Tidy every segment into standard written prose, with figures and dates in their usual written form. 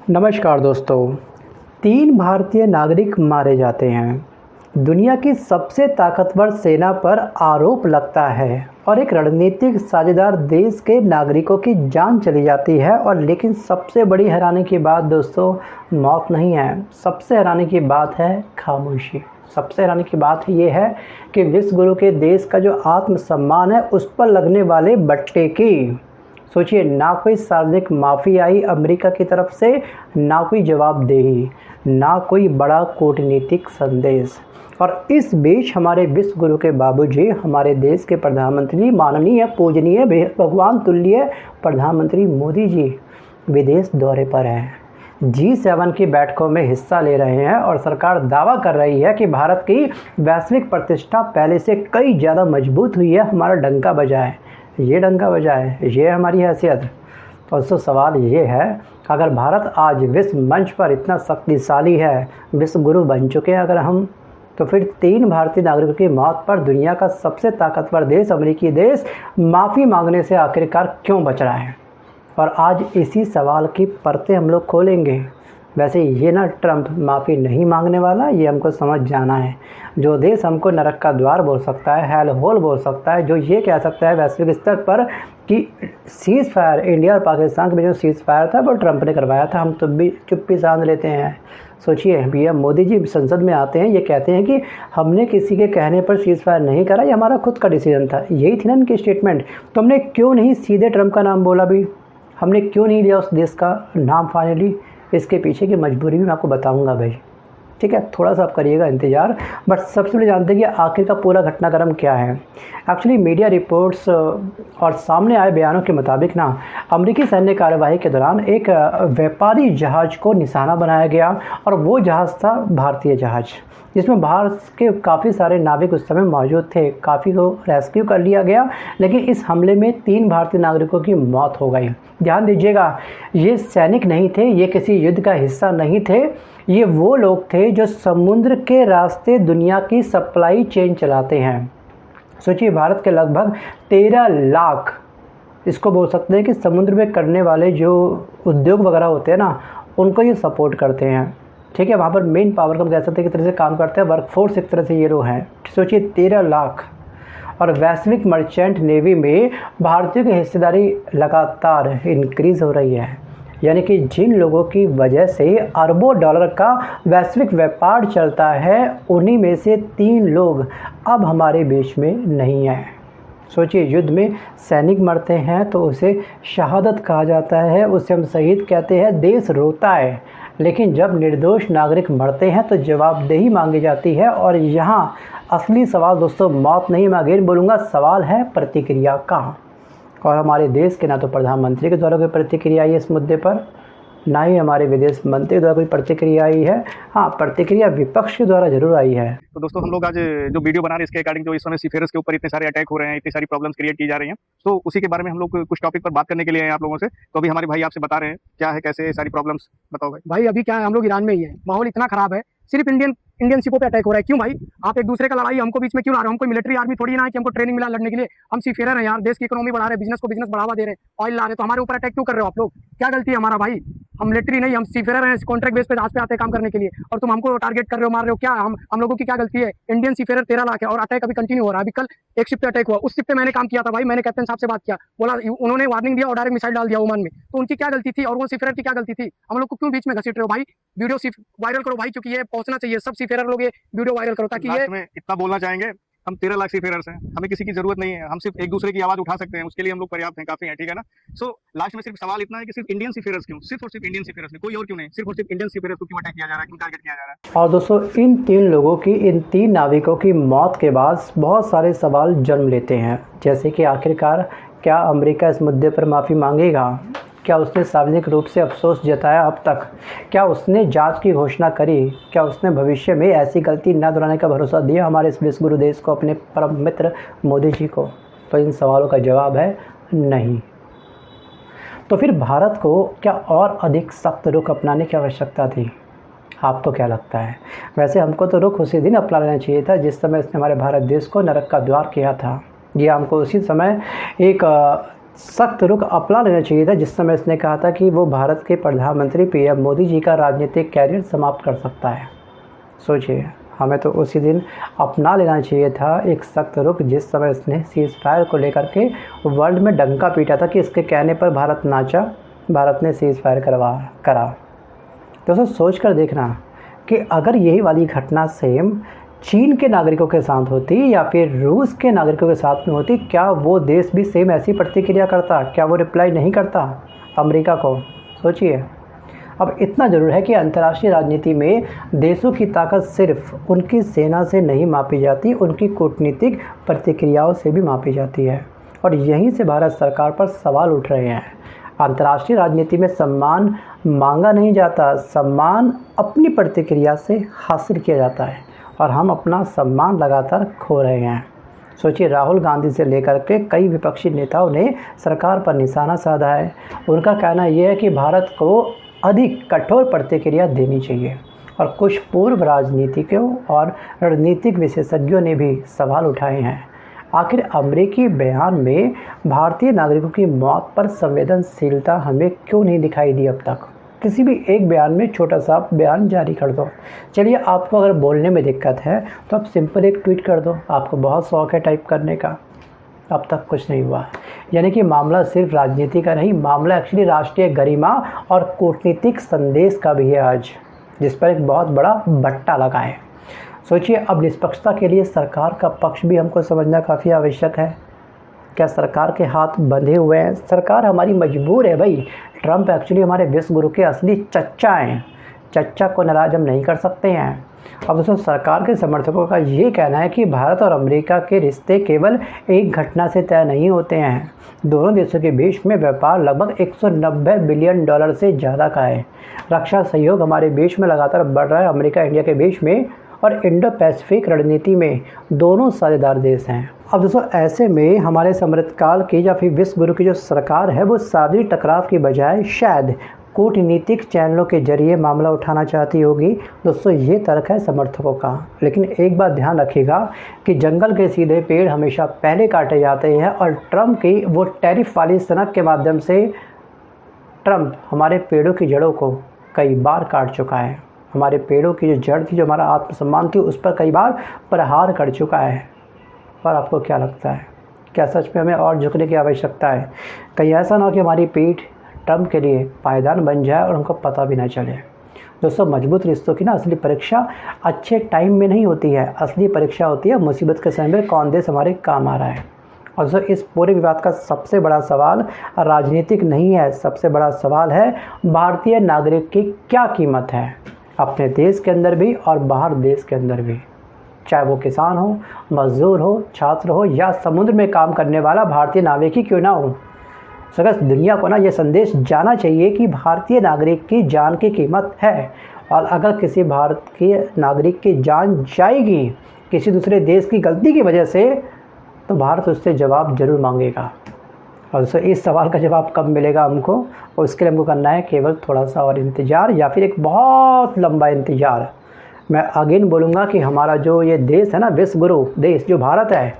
नमस्कार दोस्तों। 3 भारतीय नागरिक मारे जाते हैं। दुनिया की सबसे ताकतवर सेना पर आरोप लगता है और एक रणनीतिक साझेदार देश के नागरिकों की जान चली जाती है। और लेकिन सबसे बड़ी हैरानी की बात दोस्तों मौत नहीं है, सबसे हैरानी की बात है खामोशी। सबसे हैरानी की बात ये है कि विश्व गुरु के देश का जो आत्मसम्मान है उस पर लगने वाले बट्टे की सोचिए, ना कोई सार्वजनिक माफ़ी आई अमेरिका की तरफ से, ना कोई जवाबदेही, ना कोई बड़ा कूटनीतिक संदेश। और इस बीच हमारे विश्व गुरु के बाबूजी, हमारे देश के प्रधानमंत्री, माननीय पूजनीय भगवान तुल्य प्रधानमंत्री मोदी जी विदेश दौरे पर हैं। G7 की बैठकों में हिस्सा ले रहे हैं और सरकार दावा कर रही है कि भारत की वैश्विक प्रतिष्ठा पहले से कई ज़्यादा मजबूत हुई है। हमारा डंका बजा है, ये डंका बजा है, ये हमारी हैसियत। तो सवाल ये है, अगर भारत आज विश्व मंच पर इतना शक्तिशाली है, विश्व गुरु बन चुके हैं अगर हम, तो फिर 3 भारतीय नागरिकों की मौत पर दुनिया का सबसे ताकतवर देश, अमेरिकी देश, माफ़ी मांगने से आखिरकार क्यों बच रहा है? और आज इसी सवाल की परतें हम लोग खोलेंगे। वैसे ये ना ट्रंप माफ़ी नहीं मांगने वाला, ये हमको समझ जाना है। जो देश हमको नरक का द्वार बोल सकता है, हेल होल बोल सकता है, जो ये कह सकता है वैश्विक स्तर पर कि सीज़ फायर, इंडिया और पाकिस्तान के बीच में सीज़ फायर था वो ट्रंप ने करवाया था, हम तो भी चुप्पी साध लेते हैं। सोचिए, भैया मोदी जी संसद में आते हैं, ये कहते हैं कि हमने किसी के कहने पर सीज़ फायर नहीं करा, ये हमारा खुद का डिसीजन था। यही थी ना इनकी स्टेटमेंट। तो हमने क्यों नहीं सीधे ट्रंप का नाम बोला भी, हमने क्यों नहीं लिया उस देश का नाम फाइनली? इसके पीछे की मजबूरी भी मैं आपको बताऊंगा भाई, ठीक है? थोड़ा सा आप करिएगा इंतज़ार। बट सबसे पहले जानते हैं कि आखिर का पूरा घटनाक्रम क्या है। एक्चुअली मीडिया रिपोर्ट्स और सामने आए बयानों के मुताबिक ना, अमेरिकी सैन्य कार्यवाही के दौरान एक व्यापारी जहाज़ को निशाना बनाया गया और वो जहाज़ था भारतीय जहाज़, जिसमें भारत के काफ़ी सारे नाविक उस समय मौजूद थे। काफ़ी को रेस्क्यू कर लिया गया, लेकिन इस हमले में 3 भारतीय नागरिकों की मौत हो गई। ध्यान दीजिएगा, ये सैनिक नहीं थे, ये किसी युद्ध का हिस्सा नहीं थे, ये वो लोग थे जो समुद्र के रास्ते दुनिया की सप्लाई चेन चलाते हैं। सोचिए, भारत के लगभग 13 लाख, इसको बोल सकते हैं कि समुद्र में करने वाले जो उद्योग वगैरह होते हैं ना, उनको ये सपोर्ट करते हैं, ठीक है? वहाँ पर मेन पावर को हम कह सकते हैं कि तरह से काम करते हैं, वर्कफोर्स एक तरह से ये लोग हैं। सोचिए, 13 लाख। और वैश्विक मर्चेंट नेवी में भारतीयों की हिस्सेदारी लगातार इंक्रीज़ हो रही है, यानी कि जिन लोगों की वजह से अरबों डॉलर का वैश्विक व्यापार चलता है, उन्हीं में से 3 लोग अब हमारे बीच में नहीं हैं। सोचिए, युद्ध में सैनिक मरते हैं तो उसे शहादत कहा जाता है, उसे हम शहीद कहते हैं, देश रोता है। लेकिन जब निर्दोष नागरिक मरते हैं तो जवाबदेही मांगी जाती है। और यहाँ असली सवाल दोस्तों मौत नहीं, मैं अगेन बोलूँगा, सवाल है प्रतिक्रिया का। और हमारे देश के ना तो प्रधानमंत्री के द्वारा कोई प्रतिक्रिया आई है इस मुद्दे पर, ना ही हमारे विदेश मंत्री द्वारा कोई प्रतिक्रिया आई है। हाँ, प्रतिक्रिया विपक्ष के द्वारा जरूर आई है। तो दोस्तों, हम लोग आज जो वीडियो बना रहे हैं इसके अकॉर्डिंग जो इस समय सीफेयर्स के ऊपर इतने सारे अटैक हो रहे हैं, इतनी सारी प्रॉब्लम्स क्रिएट की जा रही हैं, तो उसी के बारे में हम लोग कुछ टॉपिक पर बात करने के लिए आए आप लोगों से। तो अभी हमारे भाई आपसे बता रहे हैं क्या है, कैसे सारी प्रॉब्लम्स, बताओ भाई। भाई अभी क्या है, हम लोग ईरान में ही है, माहौल इतना खराब है, सिर्फ इंडियन शिपों पे अटैक हो रहा है। क्यों भाई? आप एक दूसरे का लड़ाई हमको बीच में क्यों ला रहे हो? हम कोई मिलिट्री आर्मी थोड़ी ना है कि हमको ट्रेनिंग मिला लड़ने के लिए। हम सीफेयर हैं यार, देश की इकोनॉमी बढ़ा रहे हैं, बिजनेस को बिजनेस बढ़ावा दे रहे हैं, ऑयल ला रहे हैं, तो हमारे ऊपर अटैक क्यों कर रहे हो आप लोग? क्या गलती है हमारा भाई? हम मिलिट्री नहीं, हम सीफेयर हैं, कॉन्ट्रैक्ट बेस पे जहाज पे आते हैं काम करने के लिए, और तुम हमको टारगेट कर रहे हो, मार रहे हो। क्या हम लोगों की क्या गलती है? इंडियन सीफेयर 13 लाख है और अटैक अभी कंटिन्यू हो रहा है। अभी कल एक शिप पे अटैक हुआ, उस शिप पे मैंने काम किया था भाई, मैंने कैप्टन साहब से बात किया, बोला उन्होंने वार्निंग दिया और डायरेक्ट मिसाइल डाल दिया ओमान में। तो उनकी क्या गलती थी और वो सीफेयर की क्या गलती थी? हम लोग को क्यों बीच में घसीट रहे हो भाई? वीडियो वायरल करो भाई, क्योंकि ये पहुंचना चाहिए, सब सीफेयर लोग ये वीडियो वायरल करो ताकि ये में इतना बोलना चाहेंगे, हम 13 लाख सीफेयर्स हैं, हमें किसी की जरूरत नहीं है, हम सिर्फ एक दूसरे की आवाज उठा सकते हैं, उसके लिए हम लोग पर्याप्त हैं, काफी हैं, ठीक है ना? सो लास्ट में सिर्फ सवाल इतना है कि सिर्फ इंडियन सीफेयर्स क्यों, सिर्फ और सिर्फ इंडियन सीफेयर्स में, कोई और क्यों नहीं, सिर्फ और सिर्फ इंडियन सीफेयर्स को क्यों अटैक किया जा रहा है, क्यों टारगेट किया जा रहा है? और दोस्तों, इन 3 लोगों की, इन 3 नाविकों की मौत के बाद बहुत सारे सवाल जन्म लेते हैं, जैसे कि आखिरकार क्या अमेरिका इस मुद्दे पर माफ़ी मांगेगा? क्या उसने सार्वजनिक रूप से अफसोस जताया अब तक? क्या उसने जांच की घोषणा करी? क्या उसने भविष्य में ऐसी गलती न दोहराने का भरोसा दिया हमारे इस विश्व गुरु देश को, अपने परम मित्र मोदी जी को? तो इन सवालों का जवाब है नहीं। तो फिर भारत को क्या और अधिक सख्त रुख अपनाने की आवश्यकता थी? आपको क्या लगता है? वैसे हमको तो रुख उसी दिन अपना लेना चाहिए था जिस समय इसने हमारे भारत देश को नरक का द्वार किया था। ये हमको उसी समय एक सख्त रुख अपना लेना चाहिए था जिस समय इसने कहा था कि वो भारत के प्रधानमंत्री पीएम मोदी जी का राजनीतिक कैरियर समाप्त कर सकता है। सोचिए, हमें तो उसी दिन अपना लेना चाहिए था एक सख्त रुख जिस समय इसने सीज़ फायर को लेकर के वर्ल्ड में डंका पीटा था कि इसके कहने पर भारत नाचा, भारत ने सीज़ फायर करा। दोस्तों सोच कर देखना कि अगर यही वाली घटना सेम चीन के नागरिकों के साथ होती या फिर रूस के नागरिकों के साथ में होती, क्या वो देश भी सेम ऐसी प्रतिक्रिया करता? क्या वो रिप्लाई नहीं करता अमेरिका को? सोचिए। अब इतना ज़रूर है कि अंतर्राष्ट्रीय राजनीति में देशों की ताकत सिर्फ उनकी सेना से नहीं मापी जाती, उनकी कूटनीतिक प्रतिक्रियाओं से भी मापी जाती है। और यहीं से भारत सरकार पर सवाल उठ रहे हैं। अंतर्राष्ट्रीय राजनीति में सम्मान मांगा नहीं जाता, सम्मान अपनी प्रतिक्रिया से हासिल किया जाता है और हम अपना सम्मान लगातार खो रहे हैं। सोचिए, राहुल गांधी से लेकर के कई विपक्षी नेताओं ने सरकार पर निशाना साधा है। उनका कहना यह है कि भारत को अधिक कठोर प्रतिक्रिया देनी चाहिए और कुछ पूर्व राजनीतिकों और रणनीतिक विशेषज्ञों ने भी सवाल उठाए हैं। आखिर अमेरिकी बयान में भारतीय नागरिकों की मौत पर संवेदनशीलता हमें क्यों नहीं दिखाई दी अब तक? किसी भी एक बयान में छोटा सा बयान जारी कर दो। चलिए, आपको अगर बोलने में दिक्कत है तो आप सिंपल एक ट्वीट कर दो। आपको बहुत शौक़ है टाइप करने का, अब तक कुछ नहीं हुआ। यानी कि मामला सिर्फ राजनीति का नहीं, मामला एक्चुअली राष्ट्रीय गरिमा और कूटनीतिक संदेश का भी है आज, जिस पर एक बहुत बड़ा बट्टा लगा है। सोचिए, अब निष्पक्षता के लिए सरकार का पक्ष भी हमको समझना काफ़ी आवश्यक है। क्या सरकार के हाथ बंधे हुए हैं? सरकार हमारी मजबूर है भाई। ट्रंप एक्चुअली हमारे विश्व गुरु के असली चच्चा हैं। चच्चा को नाराज़ हम नहीं कर सकते हैं। अब दोस्तों, सरकार के समर्थकों का ये कहना है कि भारत और अमेरिका के रिश्ते केवल एक घटना से तय नहीं होते हैं। दोनों देशों के बीच में व्यापार लगभग 190 बिलियन डॉलर से ज़्यादा का है। रक्षा सहयोग हमारे बीच में लगातार बढ़ रहा है। अमेरिका इंडिया के बीच में और इंडो पैसिफिक रणनीति में दोनों साझेदार देश हैं। अब दोस्तों, ऐसे में हमारे समृद्धकाल की या फिर विश्व गुरु की जो सरकार है वो साझी टकराव की बजाय शायद कूटनीतिक चैनलों के जरिए मामला उठाना चाहती होगी। दोस्तों, ये तर्क है समर्थकों का। लेकिन एक बात ध्यान रखिएगा कि जंगल के सीधे पेड़ हमेशा पहले काटे जाते हैं और ट्रंप की वो टैरिफ वाली सनक के माध्यम से ट्रंप हमारे पेड़ों की जड़ों को कई बार काट चुका है। हमारे पेड़ों की जो जड़ थी, जो हमारा आत्मसम्मान थी, उस पर कई बार प्रहार कर चुका है। और आपको क्या लगता है, क्या सच में हमें और झुकने की आवश्यकता है? कहीं ऐसा ना हो कि हमारी पीठ ट्रंप के लिए पायदान बन जाए और उनको पता भी ना चले। दोस्तों, मजबूत रिश्तों की ना असली परीक्षा अच्छे टाइम में नहीं होती है। असली परीक्षा होती है मुसीबत के समय में कौन देश हमारे काम आ रहा है। और दोस्तों, इस पूरे विवाद का सबसे बड़ा सवाल राजनीतिक नहीं है, सबसे बड़ा सवाल है भारतीय नागरिक की क्या कीमत है, अपने देश के अंदर भी और बाहर देश के अंदर भी। चाहे वो किसान हो, मजदूर हो, छात्र हो या समुद्र में काम करने वाला भारतीय नाविक ही क्यों ना हो। सगस दुनिया को ना ये संदेश जाना चाहिए कि भारतीय नागरिक की जान की कीमत है। और अगर किसी भारतीय नागरिक की जान जाएगी किसी दूसरे देश की गलती की वजह से, तो भारत उससे जवाब जरूर मांगेगा। और दोस्तों, इस सवाल का जवाब कब मिलेगा हमको, और उसके लिए हमको करना है केवल थोड़ा सा और इंतज़ार, या फिर एक बहुत लंबा इंतज़ार। मैं अगेन बोलूँगा कि हमारा जो ये देश है ना, विश्व गुरु देश जो भारत है,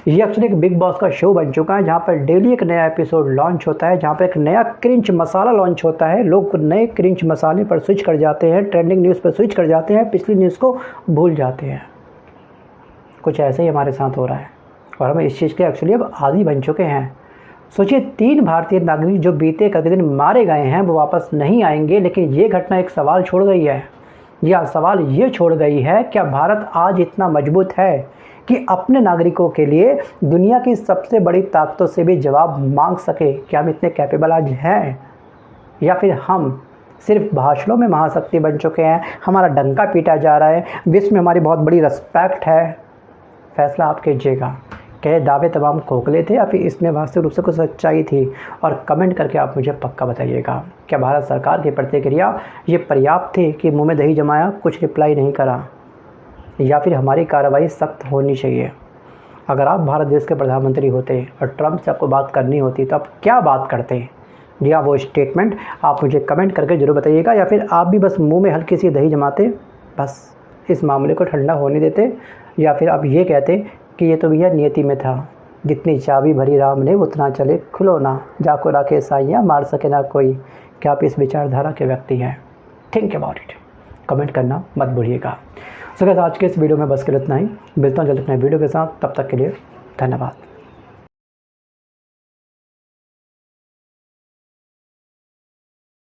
ये एक्चुअली एक बिग बॉस का शो बन चुका है, जहाँ पर डेली एक नया एपिसोड लॉन्च होता है, जहाँ पर एक नया क्रिंच मसाला लॉन्च होता है। लोग नए क्रिंच मसाले पर स्विच कर जाते हैं, ट्रेंडिंग न्यूज़ पर स्विच कर जाते हैं, पिछली न्यूज़ को भूल जाते हैं। कुछ ऐसे ही हमारे साथ हो रहा है और हम इस चीज़ के एक्चुअली अब आदी बन चुके हैं। सोचिए, 3 भारतीय नागरिक जो बीते कई दिन मारे गए हैं वो वापस नहीं आएंगे, लेकिन ये घटना एक सवाल छोड़ गई है। यह सवाल ये छोड़ गई है, क्या भारत आज इतना मजबूत है कि अपने नागरिकों के लिए दुनिया की सबसे बड़ी ताकतों से भी जवाब मांग सके? क्या हम इतने कैपेबल आज हैं, या फिर हम सिर्फ भाषणों में महाशक्ति बन चुके हैं, हमारा डंका पीटा जा रहा है, विश्व में हमारी बहुत बड़ी रिस्पेक्ट है? फैसला आप कीजिएगा। क्या ये दावे तमाम खोखले थे या फिर इसमें वास्तविक रूप से कुछ सच्चाई थी? और कमेंट करके आप मुझे पक्का बताइएगा। क्या भारत सरकार की प्रतिक्रिया ये पर्याप्त थी कि मुंह में दही जमाया, कुछ रिप्लाई नहीं करा, या फिर हमारी कार्रवाई सख्त होनी चाहिए? अगर आप भारत देश के प्रधानमंत्री होते और ट्रंप से आपको बात करनी होती तो आप क्या बात करते? जी हाँ, वो स्टेटमेंट आप मुझे कमेंट करके ज़रूर बताइएगा। या फिर आप भी बस मुंह में हल्की सी दही जमाते, बस इस मामले को ठंडा होने देते, या फिर आप ये कहते कि ये तो भैया नियति में था, जितनी चाबी भरी राम ने उतना चले खुलौना, जाको राखे साइयाँ मार सके ना कोई। क्या आप इस विचारधारा के व्यक्ति हैं? थिंक अबाउट इट, कमेंट करना मत भूलिएगा। सो गाइस, आज के इस वीडियो में बस के इतना ही। मिलता हूँ जल्द अपने वीडियो के साथ, तब तक के लिए धन्यवाद।